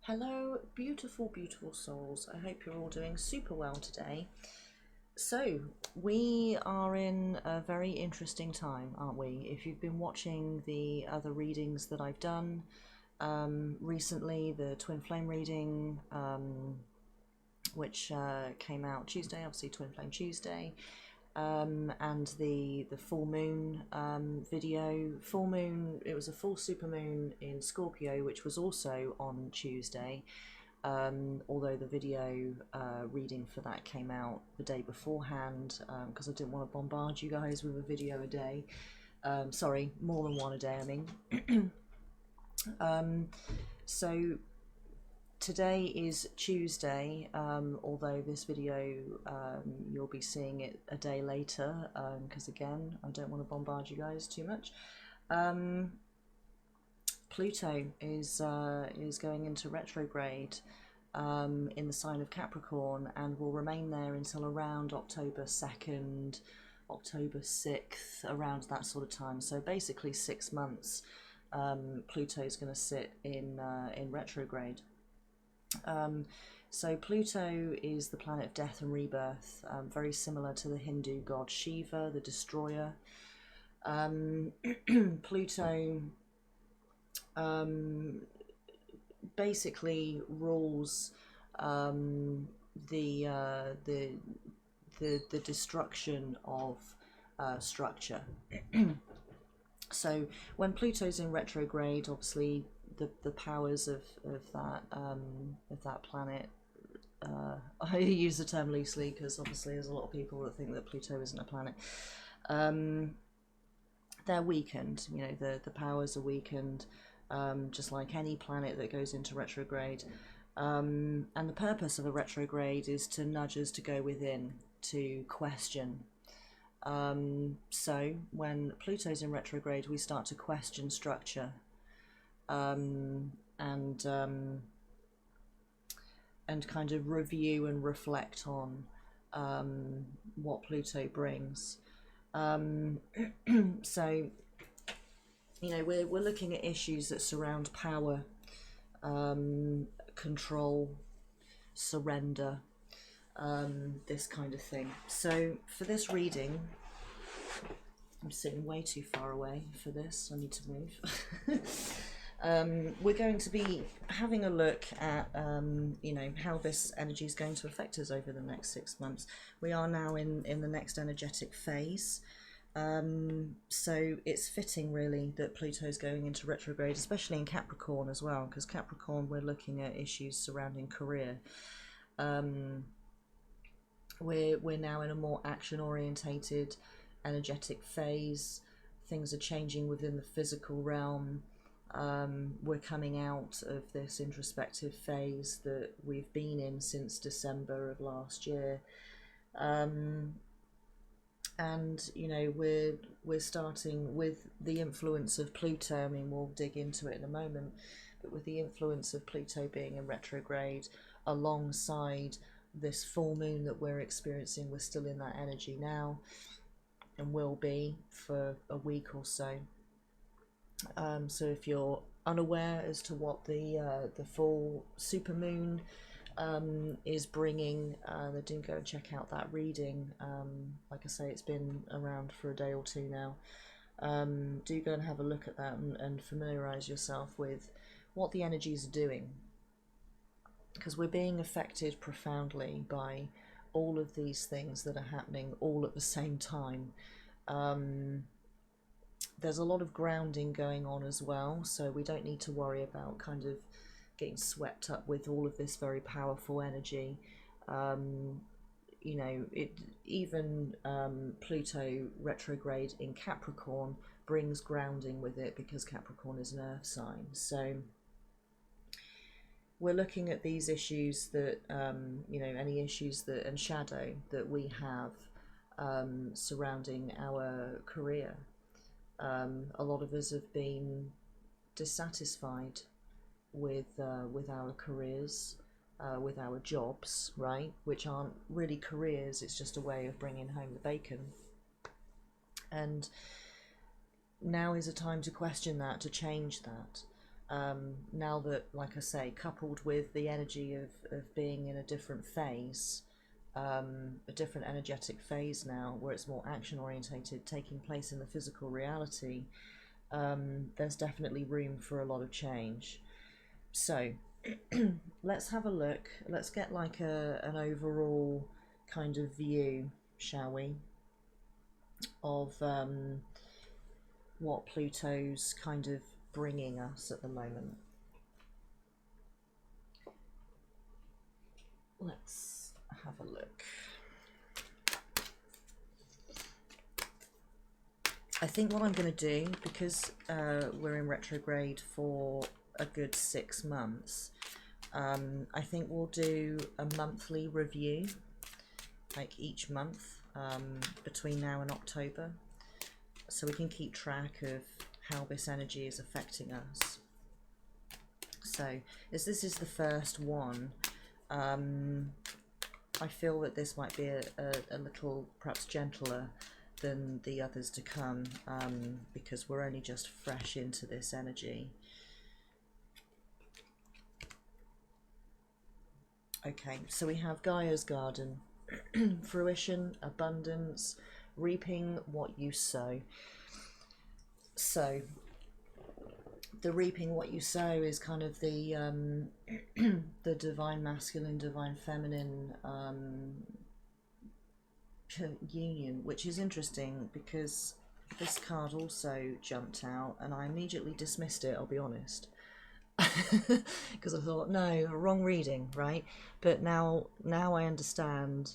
Hello, beautiful, beautiful souls. I hope you're all doing super well today. So, we are in a very interesting time, aren't we? If you've been watching the other readings that I've done recently, the Twin Flame reading, which came out Tuesday, obviously Twin Flame Tuesday, and the full moon video. Full moon, it was a full super moon in Scorpio, which was also on Tuesday, although the video reading for that came out the day beforehand, because I didn't want to bombard you guys with a video a day. Sorry, more than one a day, I mean. So today is Tuesday, although this video you'll be seeing it a day later, because again, I don't want to bombard you guys too much. Pluto is going into retrograde in the sign of Capricorn, and will remain there until around October 2nd, October 6th, around that sort of time. So basically 6 months. Pluto is going to sit in retrograde. So Pluto is the planet of death and rebirth, very similar to the Hindu god Shiva, the destroyer. Pluto basically rules the destruction of structure. So when Pluto's in retrograde, obviously the powers of that planet, I use the term loosely because obviously there's a lot of people that think that Pluto isn't a planet. They're weakened. You know, the powers are weakened, just like any planet that goes into retrograde. And the purpose of a retrograde is to nudge us to go within, to question. So when Pluto's in retrograde, we start to question structure, and kind of review and reflect on what Pluto brings. So, you know, we're looking at issues that surround power, control, surrender, this kind of thing. So for this reading, I'm sitting way too far away for this. I need to move. We're going to be having a look at, you know, how this energy is going to affect us over the next 6 months. We are now in the next energetic phase. So it's fitting really that Pluto is going into retrograde, especially in Capricorn as well, because Capricorn, we're looking at issues surrounding career. We're now in a more action orientated energetic phase. Things are changing within the physical realm. We're coming out of this introspective phase that we've been in since December of last year. And you know, we're starting with the influence of Pluto. I mean, we'll dig into it in a moment, but with the influence of Pluto being in retrograde alongside this full moon that we're experiencing, we're still in that energy now and will be for a week or so. So if you're unaware as to what the full super moon is bringing, then do go and check out that reading. Like I say, it's been around for a day or two now. Do go and have a look at that and familiarize yourself with what the energies are doing, because we're being affected profoundly by all of these things that are happening all at the same time. There's a lot of grounding going on as well, so we don't need to worry about kind of getting swept up with all of this very powerful energy. You know, even Pluto retrograde in Capricorn brings grounding with it, because Capricorn is an earth sign. So we're looking at these issues that, you know, any issues that and shadow that we have surrounding our career. A lot of us have been dissatisfied with our careers, with our jobs, right? Which aren't really careers, it's just a way of bringing home the bacon. And now is a time to question that, to change that. Now that, like I say, coupled with the energy of being in a different phase, a different energetic phase now, where it's more action orientated, taking place in the physical reality, there's definitely room for a lot of change. So let's have a look. Let's get like an overall kind of view, shall we, of what Pluto's kind of bringing us at the moment. Let's have a look. I think what I'm going to do, because we're in retrograde for a good 6 months, I think we'll do a monthly review, like each month between now and October, so we can keep track of how this energy is affecting us. So as this is the first one, I feel that this might be a little perhaps gentler than the others to come, because we're only just fresh into this energy. Okay, so we have Gaia's garden, fruition, abundance, reaping what you sow. So the reaping what you sow is kind of the the divine masculine, divine feminine union, which is interesting because this card also jumped out and I immediately dismissed it, I'll be honest. Because I thought, no, wrong reading, right? But now I understand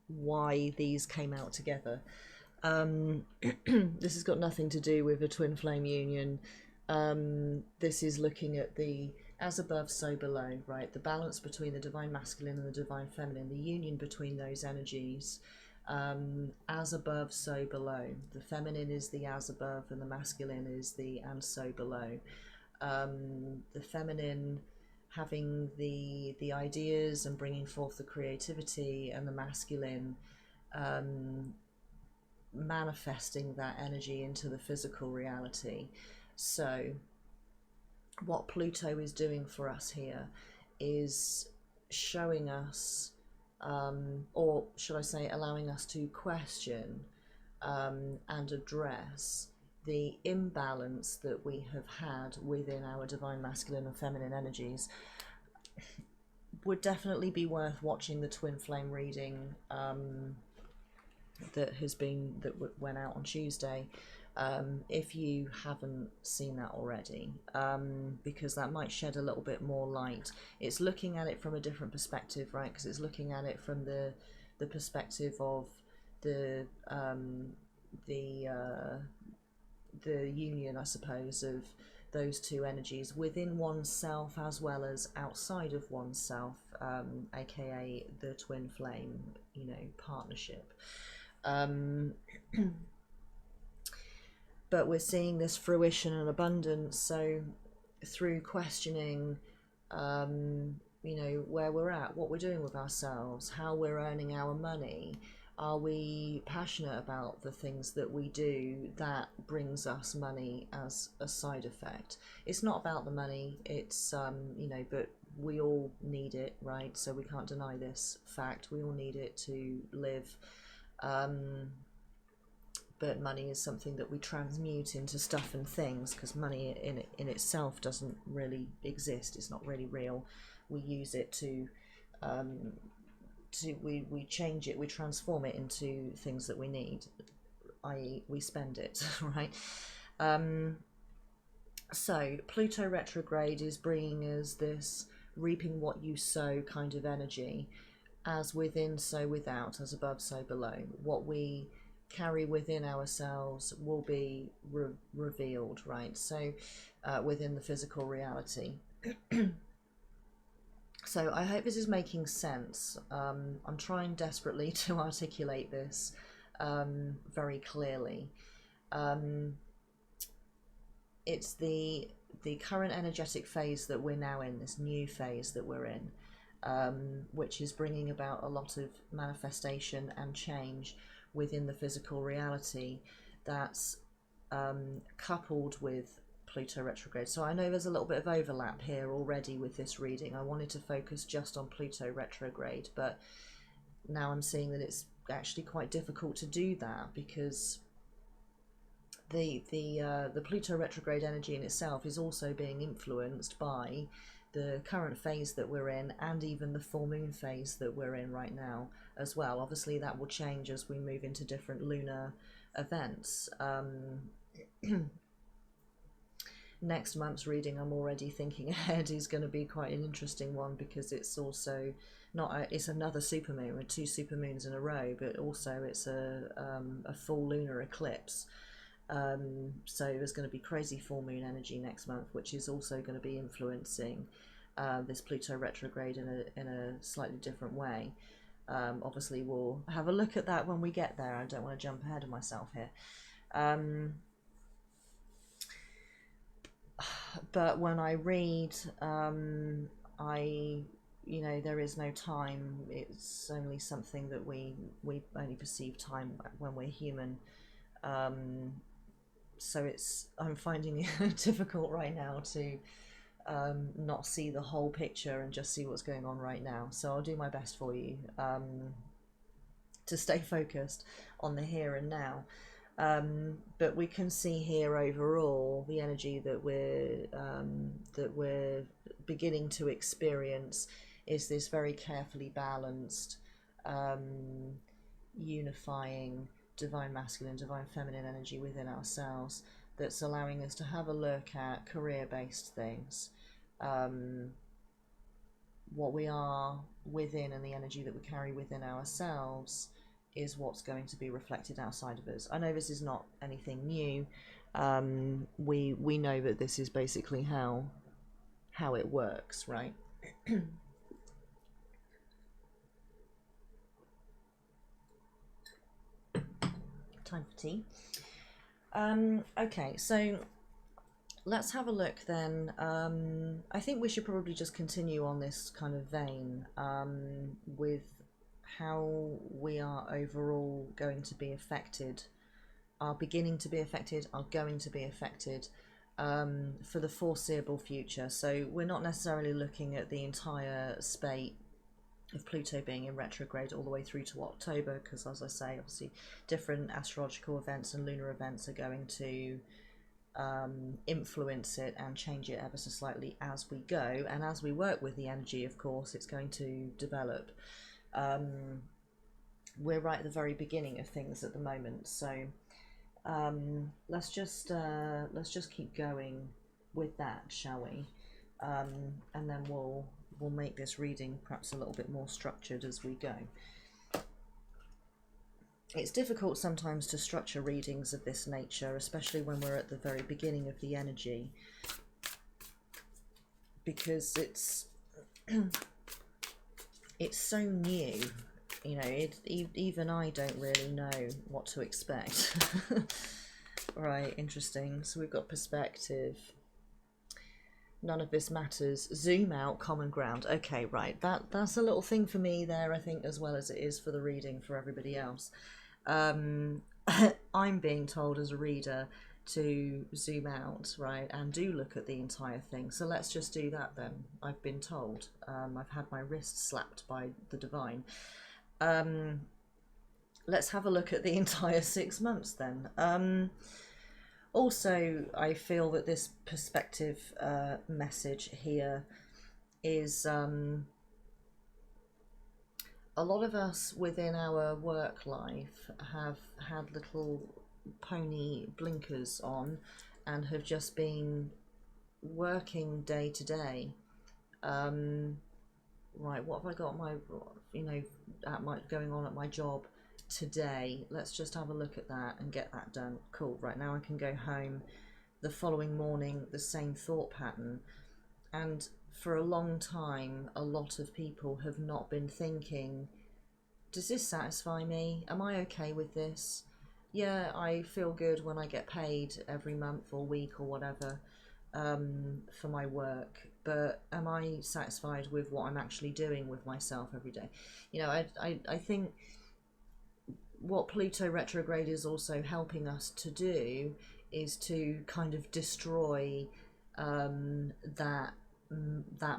why these came out together. This has got nothing to do with a twin flame union. This is looking at the as above, so below, right? The balance between the divine masculine and the divine feminine, the union between those energies. As above, so below. The feminine is the as above and the masculine is the and so below. The feminine having the ideas and bringing forth the creativity, and the masculine manifesting that energy into the physical reality. So what Pluto is doing for us here is showing us, or should I say allowing us to question and address the imbalance that we have had within our divine masculine and feminine energies. Would definitely be worth watching the twin flame reading that went out on Tuesday, if you haven't seen that already, because that might shed a little bit more light. It's looking at it from a different perspective, right? Because it's looking at it from the perspective of the union, I suppose, of those two energies within oneself as well as outside of oneself, aka the twin flame, partnership. But we're seeing this fruition and abundance, so through questioning where we're at, what we're doing with ourselves, how we're earning our money. Are we passionate about the things that we do that brings us money as a side effect? It's not about the money, it's, but we all need it, right? So we can't deny this fact. We all need it to live. But money is something that we transmute into stuff and things, because money in itself doesn't really exist. It's not really real. We use it to we change it, we transform it into things that we need, i.e. we spend it, right? So Pluto retrograde is bringing us this reaping what you sow kind of energy, as within so without, as above so below. What we carry within ourselves will be revealed, right? So within the physical reality. So I hope this is making sense. I'm trying desperately to articulate this very clearly. It's the current energetic phase that we're now in, this new phase that we're in, which is bringing about a lot of manifestation and change within the physical reality. That's coupled with Pluto retrograde. So I know there's a little bit of overlap here already with this reading. I wanted to focus just on Pluto retrograde, but now I'm seeing that it's actually quite difficult to do that, because the Pluto retrograde energy in itself is also being influenced by the current phase that we're in, and even the full moon phase that we're in right now as well. Obviously that will change as we move into different lunar events. Next month's reading, I'm already thinking ahead, is going to be quite an interesting one, because it's also it's another supermoon with 2 supermoons in a row, but also it's a full lunar eclipse. So there's going to be crazy full moon energy next month, which is also going to be influencing this Pluto retrograde in a slightly different way. Obviously we'll have a look at that when we get there. I don't want to jump ahead of myself here. But when I read, there is no time. It's only something that we only perceive time when we're human. So I'm finding it difficult right now to not see the whole picture and just see what's going on right now. So I'll do my best for you to stay focused on the here and now. But we can see here overall the energy that we're beginning to experience is this very carefully balanced, unifying divine masculine, divine feminine energy within ourselves, that's allowing us to have a look at career-based things, what we are within, and the energy that we carry within ourselves is what's going to be reflected outside of us. I know this is not anything new. We know that this is basically how it works, right? Time for tea. Okay, so let's have a look then. I think we should probably just continue on this kind of vein with how we are overall going to be affected, are beginning to be affected, are going to be affected for the foreseeable future. So we're not necessarily looking at the entire spate of Pluto being in retrograde all the way through to October, because as I say, obviously different astrological events and lunar events are going to influence it and change it ever so slightly as we go, and as we work with the energy, of course, it's going to develop. We're right at the very beginning of things at the moment, so let's just keep going with that, shall we? And then we'll make this reading perhaps a little bit more structured as we go. It's difficult sometimes to structure readings of this nature, especially when we're at the very beginning of the energy, because it's so new, even I don't really know what to expect. Right, interesting. So we've got perspective. None of this matters. Zoom out, common ground. Okay, right. That's a little thing for me there, I think, as well as it is for the reading for everybody else. I'm being told as a reader to zoom out, right, and do look at the entire thing. So let's just do that then. I've been told. I've had my wrist slapped by the divine. Let's have a look at the entire 6 months then. Also, I feel that this perspective message here is a lot of us within our work life have had little pony blinkers on and have just been working day to day. Right, what have I got going on at my job today? Let's just have a look at that and get that done. Cool. Right, now I can go home. The following morning, the same thought pattern. And for a long time, a lot of people have not been thinking, does this satisfy me? Am I okay with this? Yeah, I feel good when I get paid every month or week or whatever for my work, but am I satisfied with what I'm actually doing with myself every day? I think what Pluto retrograde is also helping us to do is to kind of destroy that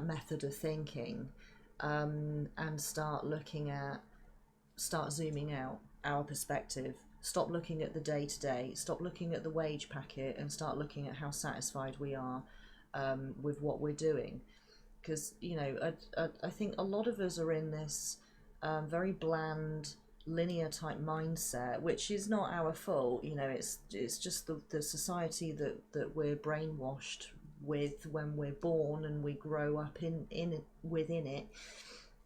method of thinking, and start zooming out our perspective. Stop looking at the day to day, stop looking at the wage packet, and start looking at how satisfied we are with what we're doing. Because, I think a lot of us are in this very bland, linear type mindset, which is not our fault. It's just the society that we're brainwashed with when we're born, and we grow up within it,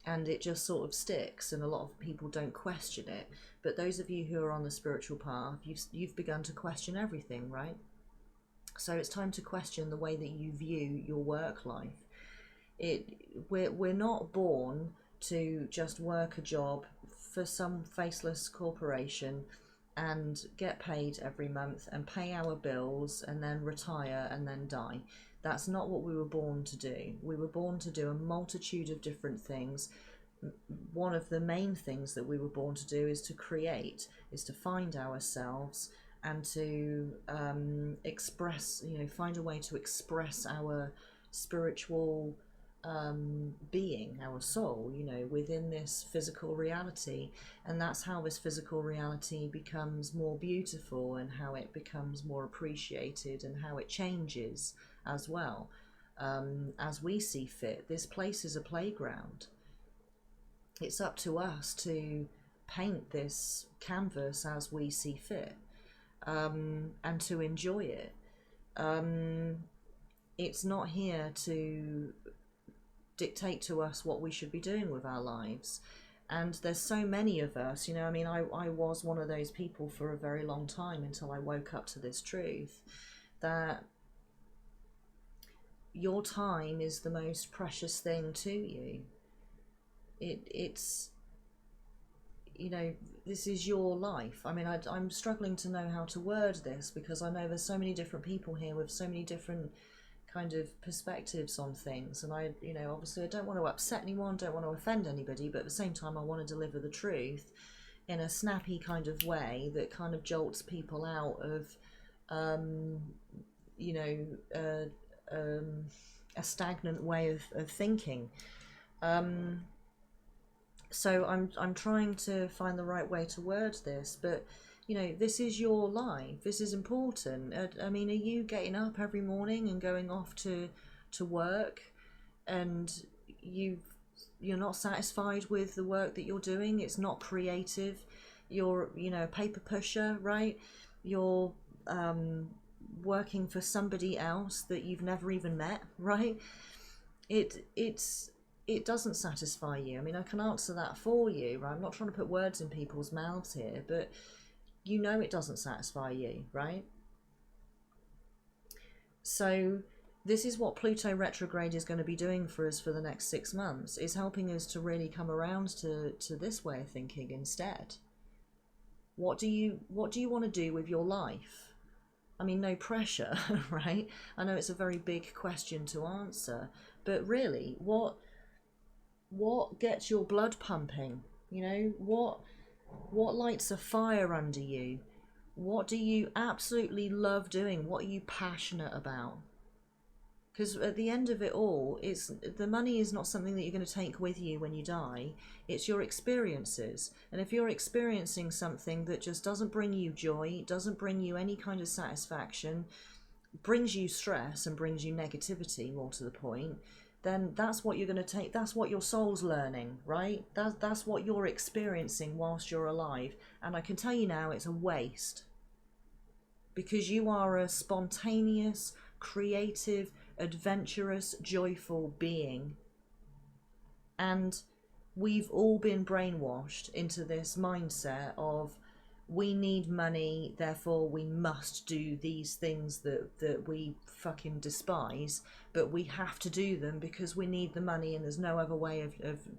and it just sort of sticks, and a lot of people don't question it. But those of you who are on the spiritual path, you've begun to question everything, right? So it's time to question the way that you view your work life. We're not born to just work a job for some faceless corporation and get paid every month and pay our bills and then retire and then die. That's not what we were born to do. We were born to do a multitude of different things. One of the main things that we were born to do is to create, is to find ourselves, and to express, find a way to express our spiritual being, our soul, within this physical reality. And that's how this physical reality becomes more beautiful, and how it becomes more appreciated, and how it changes as well, as we see fit. This place is a playground. It's up to us to paint this canvas as we see fit, and to enjoy it. It's not here to dictate to us what we should be doing with our lives. And there's so many of us, I was one of those people for a very long time, until I woke up to this truth that your time is the most precious thing to you. It's this is your life. I'm struggling to know how to word this, because I know there's so many different people here with so many different kind of perspectives on things, and obviously I don't want to upset anyone, don't want to offend anybody, but at the same time I want to deliver the truth in a snappy kind of way that kind of jolts people out of a stagnant way of thinking. So I'm trying to find the right way to word this, but this is your life. This is important. Are you getting up every morning and going off to work, and you're not satisfied with the work that you're doing? It's not creative. You're a paper pusher, right? You're working for somebody else that you've never even met, right? It doesn't satisfy you. I can answer that for you, right? I'm not trying to put words in people's mouths here, but it doesn't satisfy you, right? So this is what Pluto retrograde is going to be doing for us for the next 6 months, is helping us to really come around to this way of thinking instead. What do you want to do with your life? No pressure, right? I know it's a very big question to answer, but really, what gets your blood pumping? What lights a fire under you? What do you absolutely love doing? What are you passionate about? Because at the end of it all, the money is not something that you're going to take with you when you die. It's your experiences. And if you're experiencing something that just doesn't bring you joy, doesn't bring you any kind of satisfaction, brings you stress and brings you negativity, more to the point, then that's what you're going to take. That's what your soul's learning, right? That's what you're experiencing whilst you're alive. And I can tell you now, it's a waste. Because you are a spontaneous, creative, adventurous, joyful being. And we've all been brainwashed into this mindset of, we need money, therefore we must do these things that we fucking despise, but we have to do them because we need the money and there's no other way of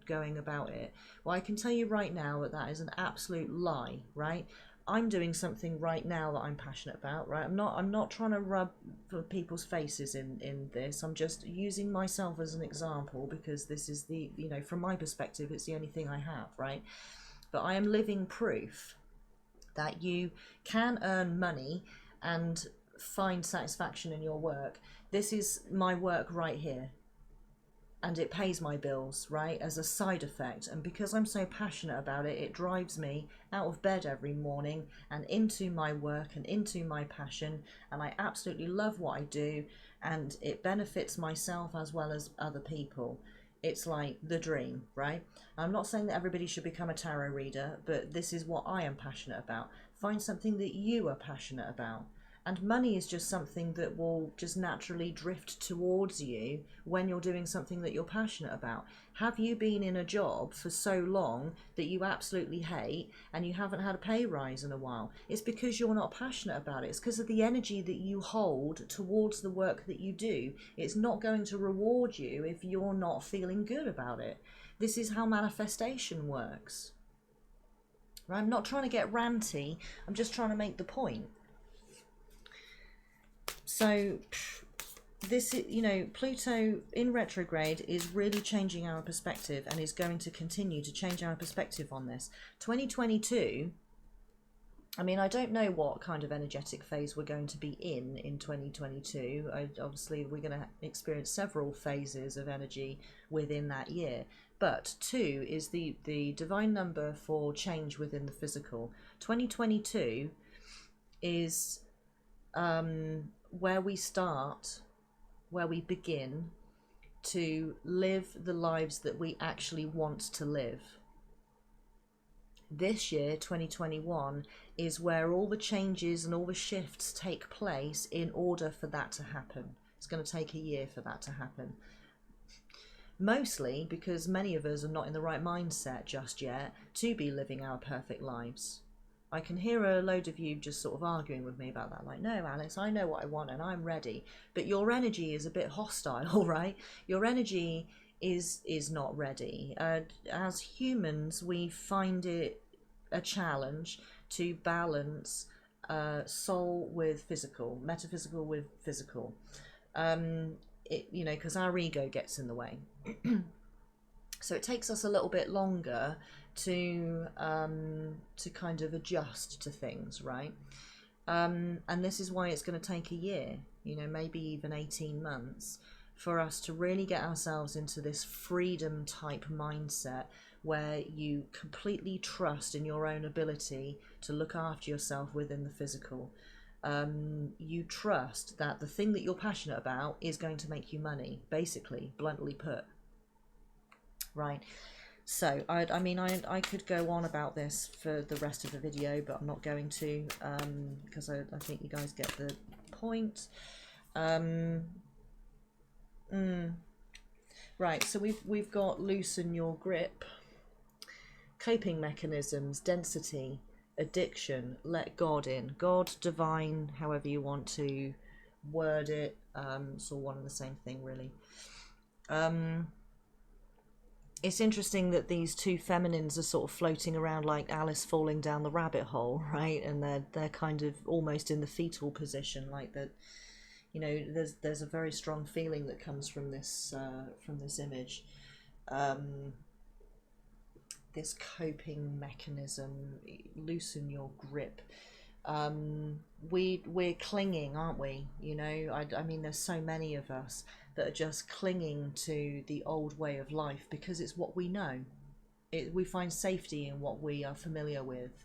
going about it. Well, I can tell you right now that is an absolute lie, right? I'm doing something right now that I'm passionate about, right? I'm not trying to rub people's faces in this. I'm just using myself as an example, because this is from my perspective, it's the only thing I have, right? But I am living proof that you can earn money and find satisfaction in your work. This is my work right here, and it pays my bills, right, as a side effect. And because I'm so passionate about it, it drives me out of bed every morning and into my work and into my passion, and I absolutely love what I do, and it benefits myself as well as other people. It's like the dream, right? I'm not saying that everybody should become a tarot reader, but this is what I am passionate about. Find something that you are passionate about. And money is just something that will just naturally drift towards you when you're doing something that you're passionate about. Have you been in a job for so long that you absolutely hate and you haven't had a pay rise in a while? It's because you're not passionate about it. It's because of the energy that you hold towards the work that you do. It's not going to reward you if you're not feeling good about it. This is how manifestation works. Right? I'm not trying to get ranty. I'm just trying to make the point. So this, you know, Pluto in retrograde is really changing our perspective and is going to continue to change our perspective on this. 2022, I mean, I don't know what kind of energetic phase we're going to be in 2022. Obviously, we're going to experience several phases of energy within that year. But 2 is the divine number for change within the physical. 2022 is where we start, where we begin to live the lives that we actually want to live. This year, 2021, is where all the changes and all the shifts take place in order for that to happen. It's going to take a year for that to happen. Mostly because many of us are not in the right mindset just yet to be living our perfect lives. I can hear a load of you just sort of arguing with me about that, like, no, Alice, I know what I want and I'm ready. But your energy is a bit hostile, right? Your energy is not ready. As humans, we find it a challenge to balance soul with physical, metaphysical with physical. You know, because our ego gets in the way. So it takes us a little bit longer to kind of adjust to things, right? And this is why it's going to take a year, you know, maybe even 18 months for us to really get ourselves into this freedom type mindset where you completely trust in your own ability to look after yourself within the physical. You trust that the thing that you're passionate about is going to make you money, basically, bluntly put. Right. So, I mean, I could go on about this for the rest of the video, but I'm not going to, because I think you guys get the point. Right, so we've got loosen your grip, coping mechanisms, density, addiction, let God in. God, divine, however you want to word it. It's all one and the same thing, really. It's interesting that these two feminines are sort of floating around like Alice falling down the rabbit hole, right? And they're kind of almost in the fetal position, like that. You know, there's a very strong feeling that comes from this image. This coping mechanism, loosen your grip. We're clinging, aren't we? You know, I mean, there's so many of us that are just clinging to the old way of life because it's what we know. We find safety in what we are familiar with,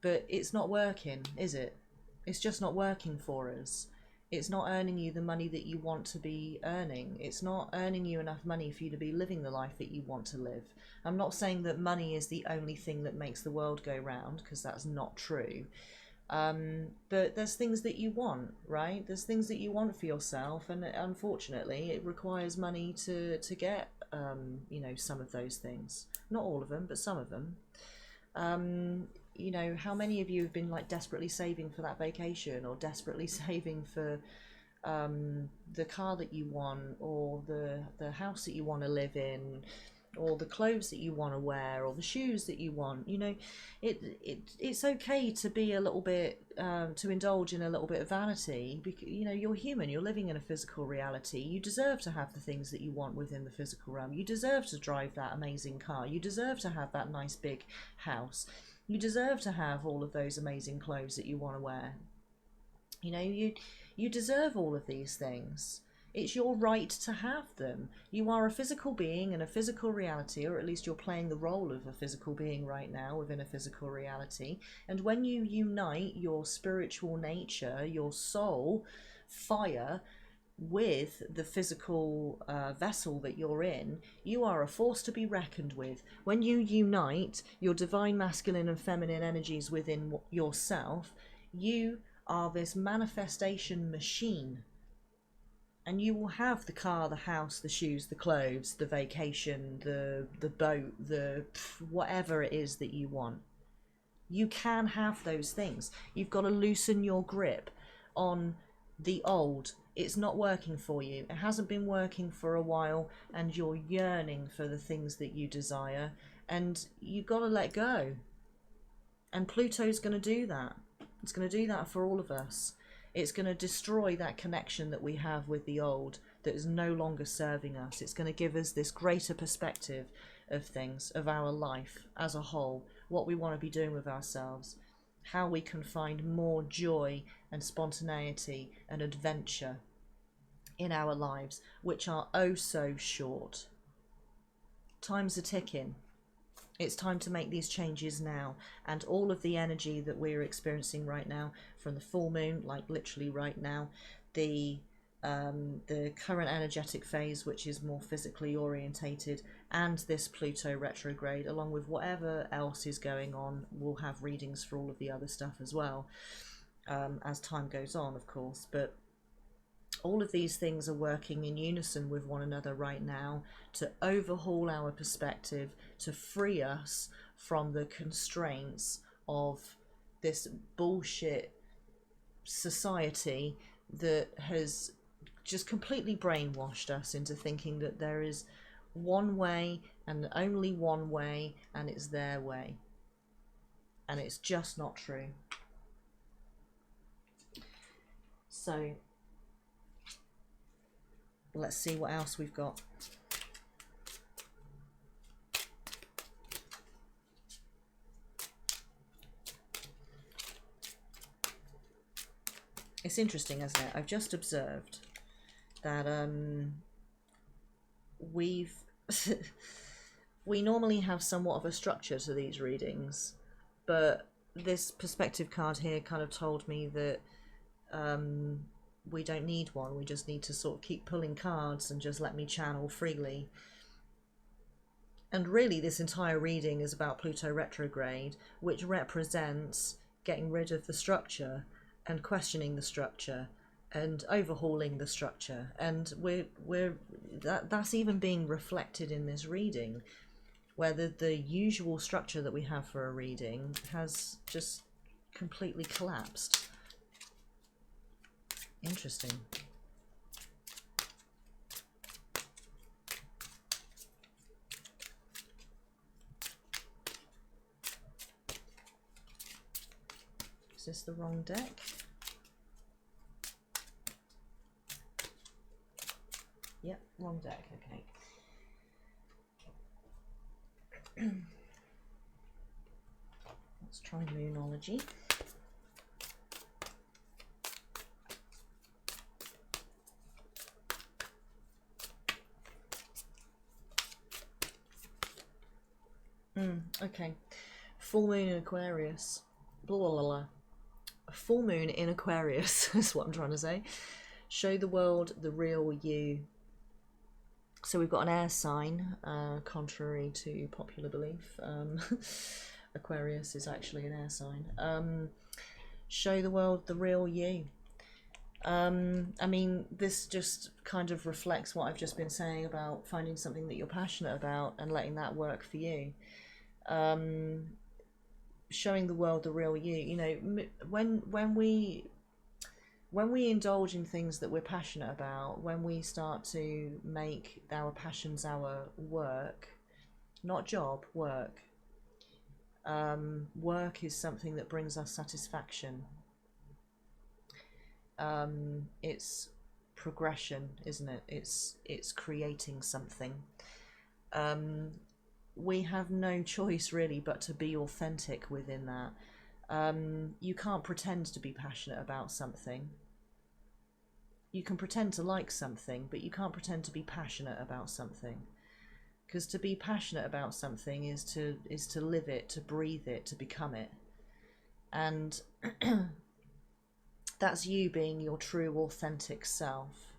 but it's not working, is it? It's just not working for us. It's not earning you the money that you want to be earning. It's not earning you enough money for you to be living the life that you want to live. I'm not saying that money is the only thing that makes the world go round, because that's not true. But there's things that you want, right? There's things that you want for yourself, and unfortunately it requires money to get you know, some of those things. Not all of them, but some of them. You know, how many of you have been like desperately saving for that vacation, or desperately saving for the car that you want, or the house that you want to live in, or the clothes that you want to wear, or the shoes that you want? You know, it's okay to be a little bit to indulge in a little bit of vanity, because, you know, you're human, you're living in a physical reality. You deserve to have the things that you want within the physical realm. You deserve to drive that amazing car. You deserve to have that nice big house. You deserve to have all of those amazing clothes that you want to wear. You know, you deserve all of these things. It's your right to have them. You are a physical being in a physical reality, or at least you're playing the role of a physical being right now within a physical reality. And when you unite your spiritual nature, your soul, fire, with the physical vessel that you're in, you are a force to be reckoned with. When you unite your divine masculine and feminine energies within yourself, you are this manifestation machine. And you will have the car, the house, the shoes, the clothes, the vacation, the boat, the whatever it is that you want. You can have those things. You've got to loosen your grip on the old. It's not working for you. It hasn't been working for a while, and you're yearning for the things that you desire, and you've got to let go. And Pluto's going to do that. It's going to do that for all of us. It's going to destroy that connection that we have with the old that is no longer serving us. It's going to give us this greater perspective of things, of our life as a whole, what we want to be doing with ourselves, how we can find more joy and spontaneity and adventure in our lives, which are oh so short. Time's a ticking. It's time to make these changes now, and all of the energy that we're experiencing right now, from the full moon, like literally right now, the current energetic phase, which is more physically orientated, and this Pluto retrograde, along with whatever else is going on. We'll have readings for all of the other stuff as well, as time goes on, of course, but all of these things are working in unison with one another right now to overhaul our perspective, to free us from the constraints of this bullshit society that has just completely brainwashed us into thinking that there is one way and only one way, and it's their way. And it's just not true. So let's see what else we've got. It's interesting, isn't it? I've just observed that we normally have somewhat of a structure to these readings, but this perspective card here kind of told me that we don't need one. We just need to sort of keep pulling cards and just let me channel freely. And really this entire reading is about Pluto retrograde, which represents getting rid of the structure and questioning the structure and overhauling the structure. And that's even being reflected in this reading, where the usual structure that we have for a reading has just completely collapsed. Interesting. Is this the wrong deck? Yep, wrong deck, okay. Let's try Moonology. Okay. Full moon in Aquarius. Blah, blah, blah. Full moon in Aquarius is what I'm trying to say. Show the world the real you. So we've got an air sign, contrary to popular belief. Aquarius is actually an air sign. Show the world the real you. I mean, this just kind of reflects what I've just been saying about finding something that you're passionate about and letting that work for you. Showing the world the real you. You know, when we indulge in things that we're passionate about, when we start to make our passions our work, not job, work. Work is something that brings us satisfaction. It's progression, isn't it? It's creating something. We have no choice really but to be authentic within that. You can't pretend to be passionate about something. You can pretend to like something, but you can't pretend to be passionate about something. Because to be passionate about something is to live it, to breathe it, to become it. And that's you being your true authentic self.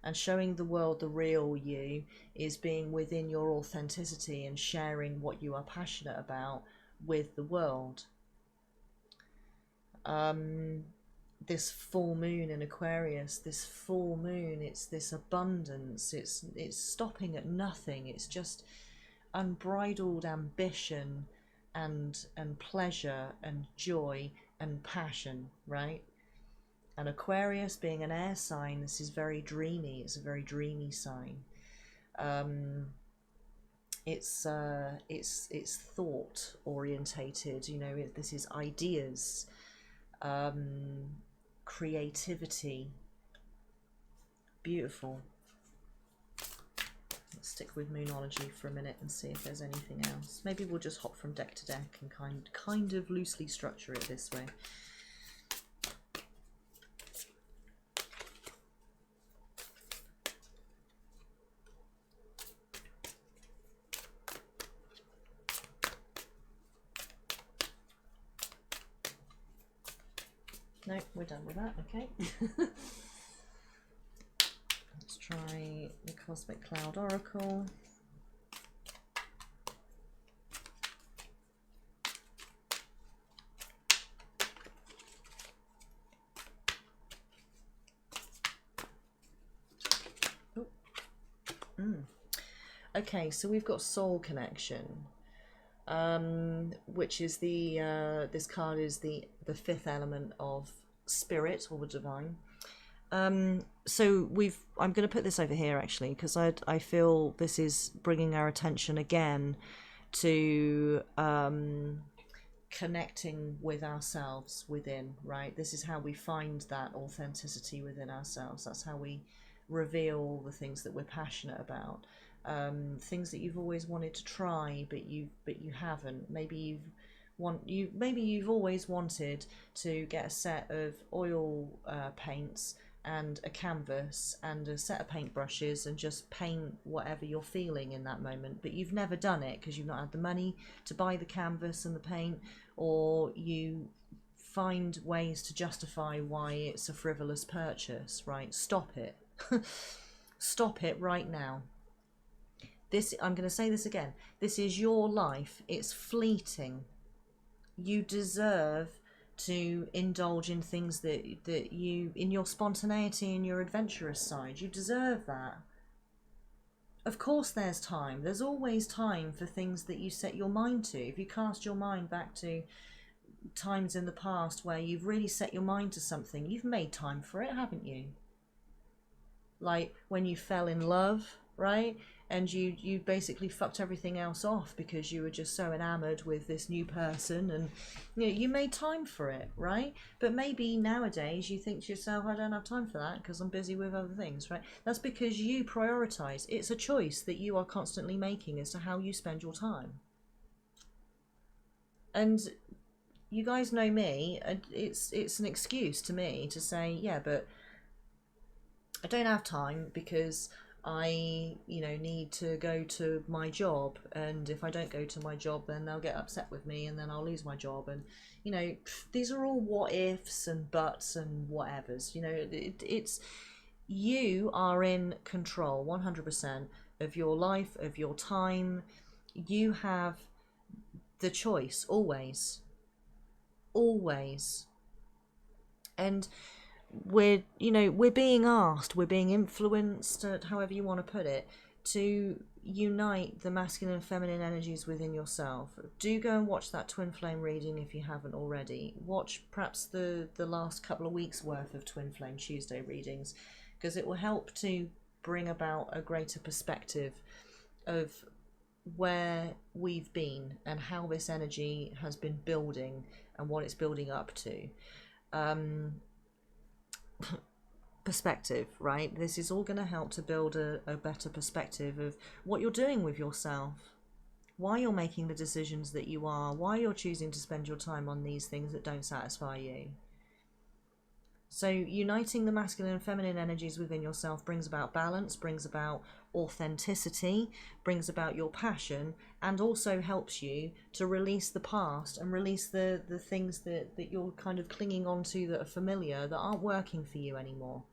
And showing the world the real you is being within your authenticity and sharing what you are passionate about with the world. This full moon in Aquarius, this full moon, it's this abundance, it's stopping at nothing, it's just unbridled ambition and pleasure and joy and passion, right? And Aquarius being an air sign, this is very dreamy, it's a very dreamy sign. It's thought orientated, you know, this is ideas, creativity. Beautiful. Let's stick with Moonology for a minute and see if there's anything else. Maybe we'll just hop from deck to deck and kind of loosely structure it this way. No, we're done with that, okay. Let's try the Cosmic Cloud Oracle. Oh. Okay, so we've got Soul Connection, which is the this card is the fifth element of spirit or the divine. So I'm going to put this over here actually, because I feel this is bringing our attention again to connecting with ourselves within, right? This is how we find that authenticity within ourselves. That's how we reveal the things that we're passionate about, things that you've always wanted to try but you haven't. Maybe you've always wanted to get a set of oil paints and a canvas and a set of paintbrushes and just paint whatever you're feeling in that moment, but you've never done it because you've not had the money to buy the canvas and the paint, or you find ways to justify why it's a frivolous purchase, right? Stop it. Stop it right now. I'm going to say this again. This is your life. It's fleeting. You deserve to indulge in things that you, in your spontaneity and your adventurous side. You deserve that. Of course there's time. There's always time for things that you set your mind to. If you cast your mind back to times in the past where you've really set your mind to something, you've made time for it, haven't you? Like when you fell in love, right? And you basically fucked everything else off because you were just so enamored with this new person, and you know, you made time for it, right? But maybe nowadays you think to yourself, I don't have time for that because I'm busy with other things, right? That's because you prioritize. It's a choice that you are constantly making as to how you spend your time. And you guys know me, it's an excuse to me to say, yeah, but I don't have time because I, you know, need to go to my job, and if I don't go to my job then they'll get upset with me and then I'll lose my job. And you know, these are all what ifs and buts and whatevers. You know, it's you are in control 100% of your life, of your time. You have the choice always. And we're being asked, we're being influenced, however you want to put it, to unite the masculine and feminine energies within yourself. Do go and watch that twin flame reading if you haven't already. Watch perhaps the last couple of weeks worth of Twin Flame Tuesday readings, because it will help to bring about a greater perspective of where we've been and how this energy has been building and what it's building up to. Perspective, right? This is all going to help to build a better perspective of what you're doing with yourself. why you're making the decisions that you are, why you're choosing to spend your time on these things that don't satisfy you. So uniting the masculine and feminine energies within yourself brings about balance, brings about authenticity, brings about your passion, and also helps you to release the past and release the things that you're kind of clinging on to that are familiar, that aren't working for you anymore.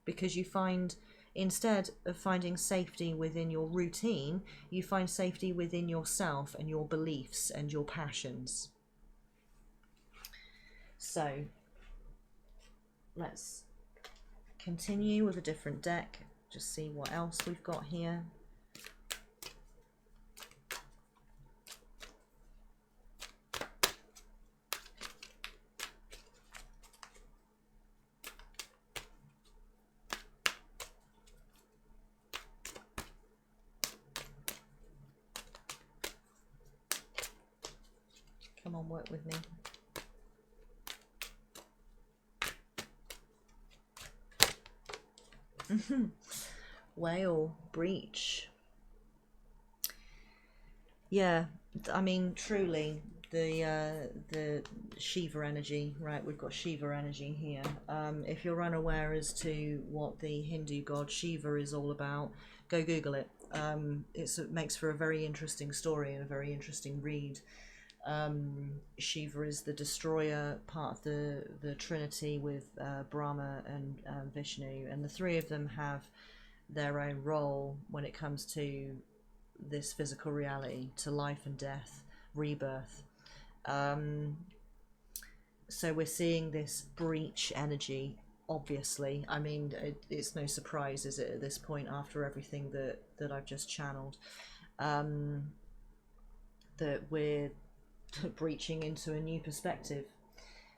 Because you find, instead of finding safety within your routine, you find safety within yourself and your beliefs and your passions. So let's continue with a different deck, just see what else we've got here. Come on, work with me. Whale, breach. Yeah, I mean, truly, the Shiva energy, right? We've got Shiva energy here. If you're unaware as to what the Hindu god Shiva is all about, go Google it. It makes for a very interesting story and a very interesting read. Shiva is the destroyer, part of the Trinity with Brahma and Vishnu, and the three of them have their own role when it comes to this physical reality, to life and death, rebirth. So we're seeing this breach energy, obviously. I mean, it's no surprise, is it, at this point, after everything that I've just channeled, that we're breaching into a new perspective.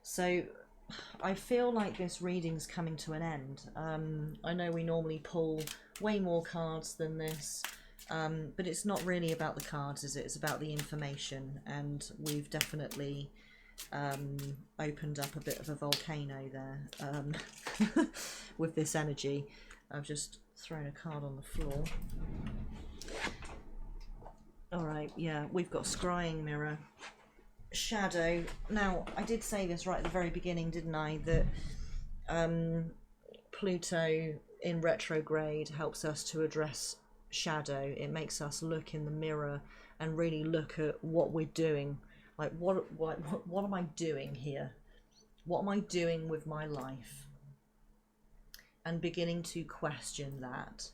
So I feel like this reading's coming to an end. I know we normally pull way more cards than this, but it's not really about the cards, is it? It's about the information, and we've definitely opened up a bit of a volcano there with this energy. I've just thrown a card on the floor. Alright, yeah, we've got scrying mirror. Shadow. Now, I did say this right at the very beginning, didn't I? That Pluto in retrograde helps us to address shadow. It makes us look in the mirror and really look at what we're doing. Like, what am I doing here? What am I doing with my life? And beginning to question that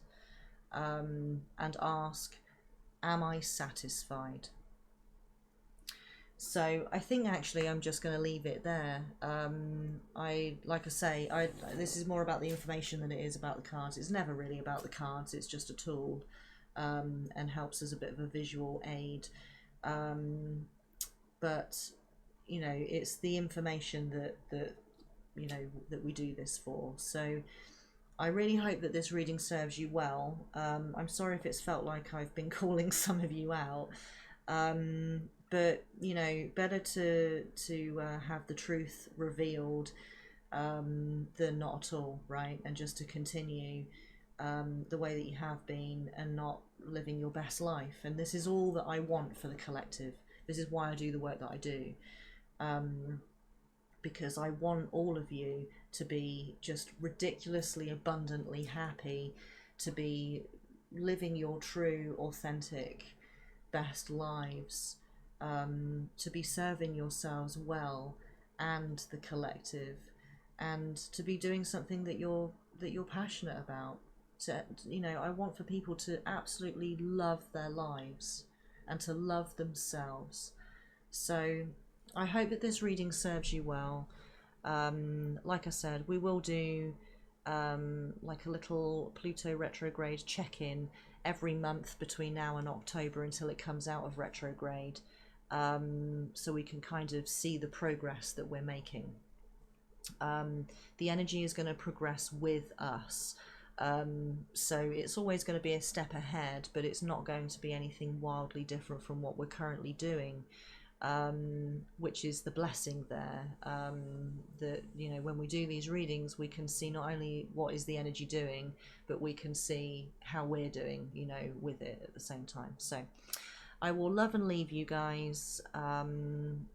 and ask, am I satisfied? So I think actually I'm just going to leave it there. Like I say, this is more about the information than it is about the cards. It's never really about the cards. It's just a tool and helps as a bit of a visual aid. But you know, it's the information that you know that we do this for. So I really hope that this reading serves you well. I'm sorry if it's felt like I've been calling some of you out. But you know, better to have the truth revealed than not at all, right? And just to continue the way that you have been and not living your best life. And this is all that I want for the collective. This is why I do the work that I do, because I want all of you to be just ridiculously abundantly happy, to be living your true, authentic, best lives, to be serving yourselves well and the collective, and to be doing something that you're passionate about. To, you know, I want for people to absolutely love their lives and to love themselves. So I hope that this reading serves you well. Like I said, we will do like a little Pluto retrograde check-in every month between now and October until it comes out of retrograde, so we can kind of see the progress that we're making. The energy is going to progress with us, so it's always going to be a step ahead, but it's not going to be anything wildly different from what we're currently doing, which is the blessing there, that, you know, when we do these readings, we can see not only what is the energy doing, but we can see how we're doing, you know, with it at the same time. So I will love and leave you guys, and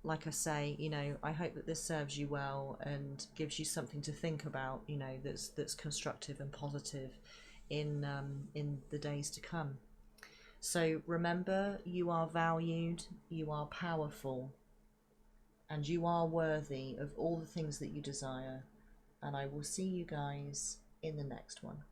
like I say, you know, I hope that this serves you well and gives you something to think about, you know, that's constructive and positive in the days to come. So remember, you are valued, you are powerful, and you are worthy of all the things that you desire. And I will see you guys in the next one.